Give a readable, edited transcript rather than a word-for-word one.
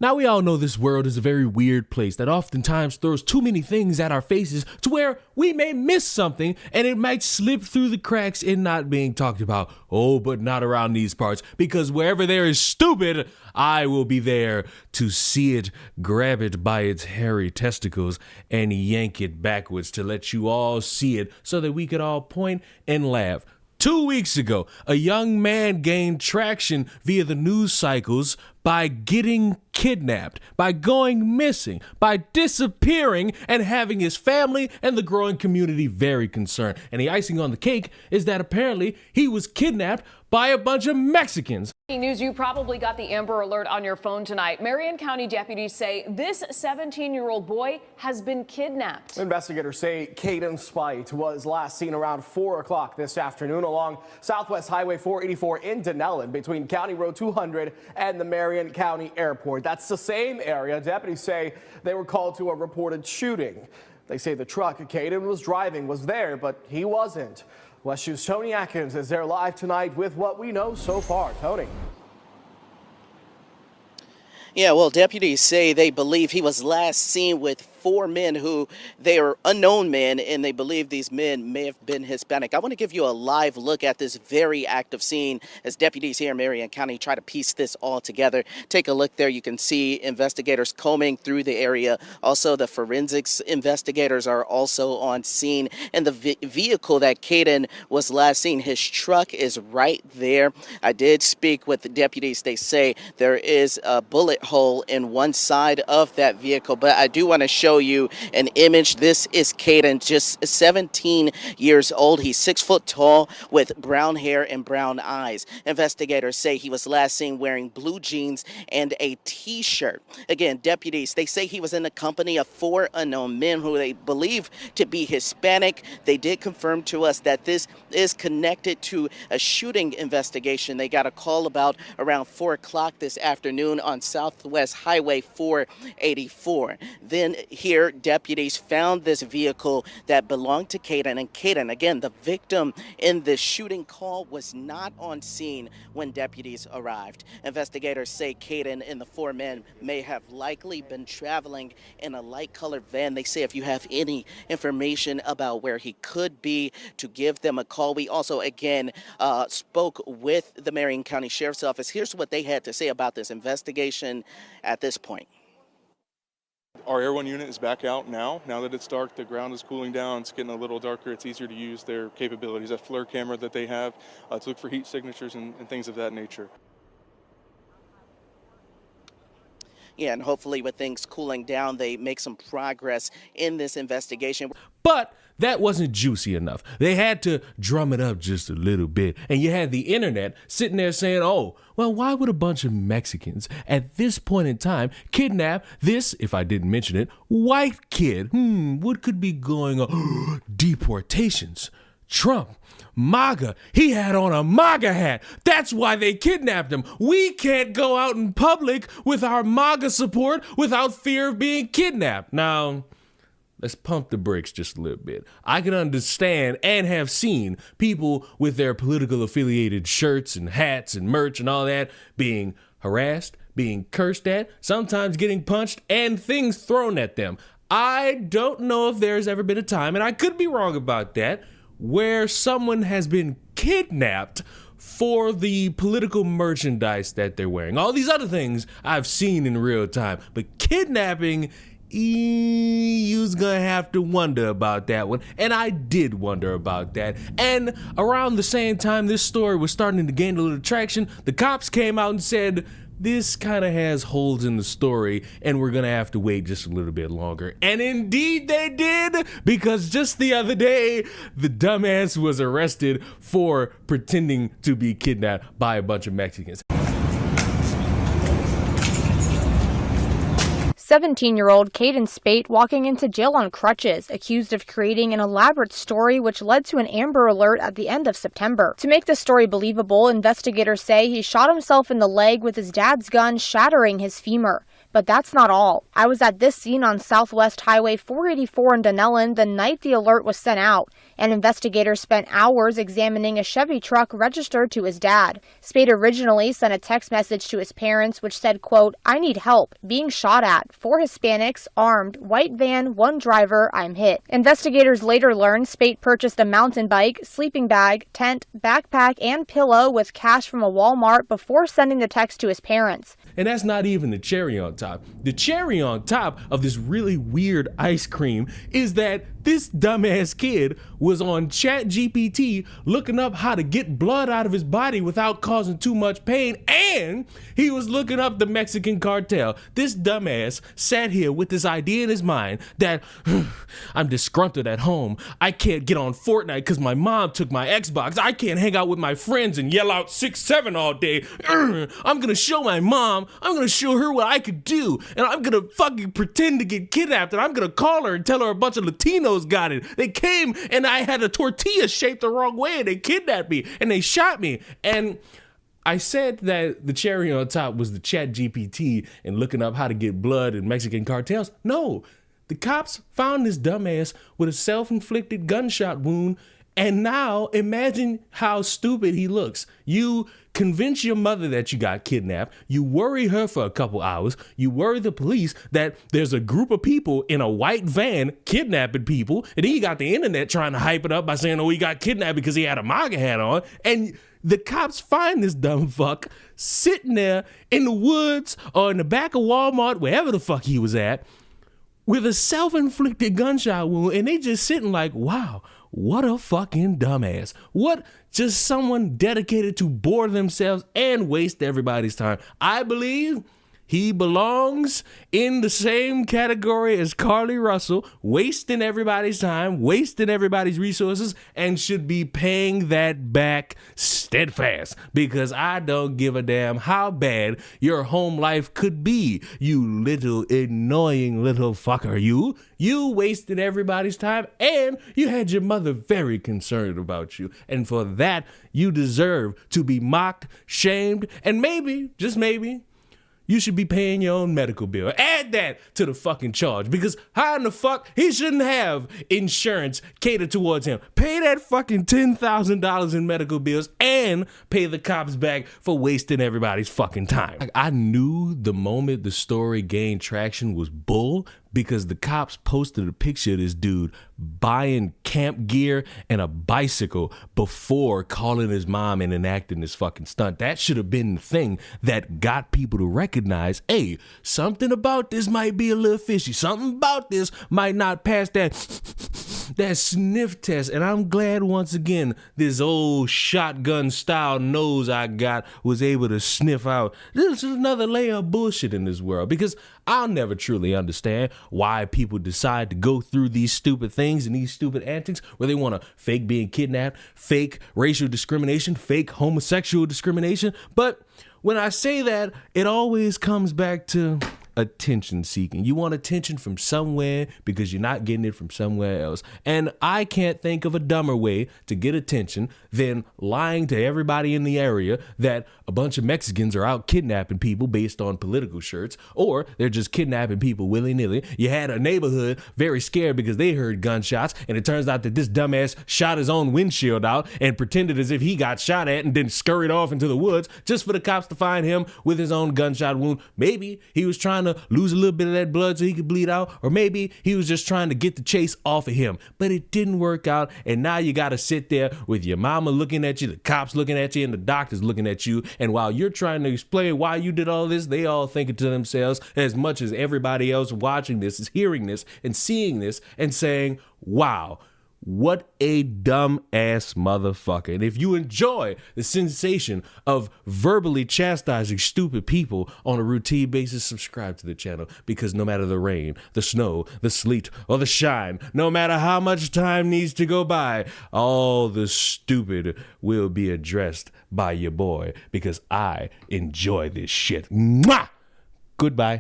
Now, we all know this world is a very weird place that oftentimes throws too many things at our faces to where we may miss something and it might slip through the cracks in not being talked about. Oh, but not around these parts, because wherever there is stupid, I will be there to see it, grab it by its hairy testicles, and yank it backwards to let you all see it so that we could all point and laugh. 2 weeks ago, a young man gained traction via the news cycles by getting kidnapped, by going missing, by disappearing, and having his family and the growing community very concerned. And the icing on the cake is that apparently he was kidnapped by a bunch of Mexicans. News, you probably got the Amber Alert on your phone tonight. Marion County deputies say this 17-year-old boy has been kidnapped. Investigators say Caden Spite was last seen around 4 o'clock this afternoon along Southwest Highway 484 in Denellen between County Road 200 and the Marion County Airport. That's the same area. Deputies say they were called to a reported shooting. They say the truck Caden was driving was there, but he wasn't. West Shoe's Tony Atkins is there live tonight with what we know so far. Tony. Yeah, well, deputies say they believe he was last seen with 4 men who they are unknown men, and they believe these men may have been Hispanic. I want to give you a live look at this very active scene as deputies here in Marion County try to piece this all together. Take a look there. You can see investigators combing through the area. Also, the forensics investigators are also on scene, and the vehicle that Caden was last seen, his truck is right there. I did speak with the deputies. They say there is a bullet hole in one side of that vehicle, but I do want to show you an image. This is Caden, just 17 years old. He's 6 foot tall with brown hair and brown eyes. Investigators say he was last seen wearing blue jeans and a t-shirt. Again, deputies, they say he was in the company of 4 unknown men who they believe to be Hispanic. They did confirm to us that this is connected to a shooting investigation. They got a call about around 4 o'clock this afternoon on Southwest Highway 484. Then here, deputies found this vehicle that belonged to Caden. And Caden, again, the victim in the shooting call, was not on scene when deputies arrived. Investigators say Caden and the 4 men may have likely been traveling in a light-colored van. They say if you have any information about where he could be, to give them a call. We also, again, spoke with the Marion County Sheriff's Office. Here's what they had to say about this investigation at this point. Our Air 1 unit is back out now. Now that it's dark, the ground is cooling down. It's getting a little darker. It's easier to use their capabilities. That FLIR camera that they have to look for heat signatures and things of that nature. Yeah, and hopefully with things cooling down, they make some progress in this investigation. But that wasn't juicy enough. They had to drum it up just a little bit. And you had the internet sitting there saying, oh, well, why would a bunch of Mexicans at this point in time kidnap this, if I didn't mention it, white kid? What could be going on? Deportations. Trump. MAGA. He had on a MAGA hat. That's why they kidnapped him. We can't go out in public with our MAGA support without fear of being kidnapped. Now, let's pump the brakes just a little bit. I can understand and have seen people with their political affiliated shirts and hats and merch and all that being harassed, being cursed at, sometimes getting punched, and things thrown at them. I don't know if there's ever been a time, and I could be wrong about that, where someone has been kidnapped for the political merchandise that they're wearing. All these other things I've seen in real time, but kidnapping, you's gonna have to wonder about that one. And I did wonder about that. And around the same time this story was starting to gain a little traction, the cops came out and said, this kind of has holes in the story and we're gonna have to wait just a little bit longer. And indeed they did, because just the other day, the dumbass was arrested for pretending to be kidnapped by a bunch of Mexicans. 17-year-old Caden Spate walking into jail on crutches, accused of creating an elaborate story which led to an Amber Alert at the end of September. To make the story believable, investigators say he shot himself in the leg with his dad's gun, shattering his femur. But that's not all. I was at this scene on Southwest Highway 484 in Dunellen the night the alert was sent out, and investigators spent hours examining a Chevy truck registered to his dad. Spade originally sent a text message to his parents which said, quote, "I need help. Being shot at. 4 Hispanics, armed, white van, 1 driver, I'm hit." Investigators later learned Spade purchased a mountain bike, sleeping bag, tent, backpack, and pillow with cash from a Walmart before sending the text to his parents. And that's not even the cherry on top. The cherry on top of this really weird ice cream is that this dumbass kid was on ChatGPT looking up how to get blood out of his body without causing too much pain, and he was looking up the Mexican cartel. This dumbass sat here with this idea in his mind that I'm disgruntled at home. I can't get on Fortnite because my mom took my Xbox. I can't hang out with my friends and yell out 6-7 all day. I'm gonna show my mom. I'm gonna show her what I could do, and I'm gonna fucking pretend to get kidnapped, and I'm gonna call her and tell her a bunch of Latinos got it. They came and I had a tortilla shaped the wrong way and they kidnapped me and they shot me. And I said that the cherry on top was the ChatGPT and looking up how to get blood in Mexican cartels. No, the cops found this dumbass with a self-inflicted gunshot wound. And now imagine how stupid he looks. You convince your mother that you got kidnapped. You worry her for a couple hours. You worry the police that there's a group of people in a white van kidnapping people. And then you got the internet trying to hype it up by saying, oh, he got kidnapped because he had a MAGA hat on. And the cops find this dumb fuck sitting there in the woods or in the back of Walmart, wherever the fuck he was at, with a self-inflicted gunshot wound. And they just sitting like, wow, what a fucking dumbass. What just someone dedicated to bore themselves and waste everybody's time. I believe he belongs in the same category as Carly Russell, wasting everybody's time, wasting everybody's resources, and should be paying that back steadfast, because I don't give a damn how bad your home life could be, you little annoying little fucker. You wasted everybody's time, and you had your mother very concerned about you, and for that, you deserve to be mocked, shamed, and maybe, just maybe, you should be paying your own medical bill. Add that to the fucking charge, because how in the fuck he shouldn't have insurance catered towards him. Pay that fucking $10,000 in medical bills and pay the cops back for wasting everybody's fucking time. I knew the moment the story gained traction was bull, because the cops posted a picture of this dude buying camp gear and a bicycle before calling his mom and enacting this fucking stunt. That should have been the thing that got people to recognize, hey, something about this might be a little fishy. Something about this might not pass that sniff test. And I'm glad once again this old shotgun style nose I got was able to sniff out. This is another layer of bullshit in this world, because I'll never truly understand why people decide to go through these stupid things and these stupid antics where they want to fake being kidnapped, fake racial discrimination, fake homosexual discrimination. But when I say that, it always comes back to attention seeking. You want attention from somewhere because you're not getting it from somewhere else. And I can't think of a dumber way to get attention than lying to everybody in the area that a bunch of Mexicans are out kidnapping people based on political shirts, or they're just kidnapping people willy-nilly. You had a neighborhood very scared because they heard gunshots, and it turns out that this dumbass shot his own windshield out and pretended as if he got shot at and then scurried off into the woods just for the cops to find him with his own gunshot wound. Maybe he was trying to lose a little bit of that blood so he could bleed out, or maybe he was just trying to get the chase off of him, but it didn't work out. And now you got to sit there with your mama looking at you, the cops looking at you, and the doctors looking at you, and while you're trying to explain why you did all this, they all thinking to themselves, as much as everybody else watching this is hearing this and seeing this and saying, wow, what a dumb ass motherfucker. And if you enjoy the sensation of verbally chastising stupid people on a routine basis, subscribe to the channel, because no matter the rain, the snow, the sleet, or the shine, no matter how much time needs to go by, all the stupid will be addressed by your boy, because I enjoy this shit. Mwah! Goodbye.